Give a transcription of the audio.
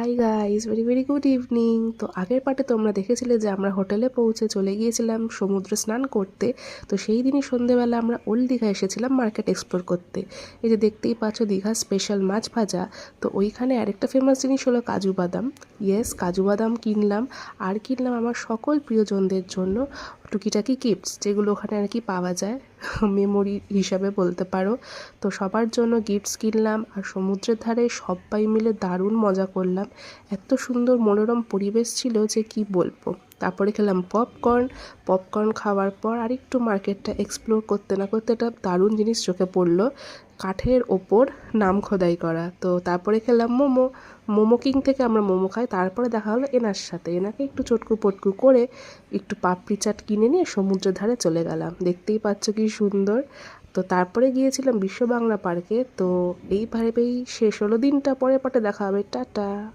Hi guys, very very good evening. তো আগের পার্টে তোমরা দেখেছিলে যে আমরা হোটেলে পৌঁছে চলে গিয়েছিলাম সমুদ্র স্নান করতে। তো সেই দিনই সন্ধেবেলা আমরা ওল্ড দীঘা এসেছিলাম মার্কেট এক্সপ্লোর করতে। এই যে দেখতেই পাচ্ছ দীঘা স্পেশাল মাছ ভাজা। তো ওইখানে আরেকটা ফেমাস জিনিস হলো কাজু বাদাম। ইয়েস, কাজু বাদাম কিনলাম। আর কিনলাম আমার সকল প্রিয়জনদের জন্য টুকিটাকি গিফটস, যেগুলো ওখানে আর কি পাওয়া যায় মেমোরি হিসাবে বলতে পারো। তো সবার জন্য গিফটস কিনলাম আর সমুদ্রের ধারে সবাই মিলে দারুণ মজা করলাম। এত সুন্দর মনোরম পরিবেশ ছিল যে কি বলবো। তারপরে খেলাম পপকর্ন। পপকর্ন খাওয়ার পর আরেকটু মার্কেটটা এক্সপ্লোর করতে না করতে একটা দারুণ জিনিস চোখে পড়লো, কাঠের ওপর নাম খোদাই করা। তো তারপরে খেলাম মোমো। মোমো কিং থেকে আমরা মোমো খাই। তারপরে দেখা হলো এনার সাথে, এনাকে একটু চটকু পটকু করে একটু পাপড়ি চাট কিনে নিয়ে সমুদ্রের ধারে চলে গেলাম। দেখতেই পাচ্ছ কি সুন্দর। তো তারপরে গিয়েছিলাম বিশ্ব বাংলা পার্কে। তো এইভাবেই শেষ হলো দিনটা। পরের পার্টে দেখা হবে। টাটা।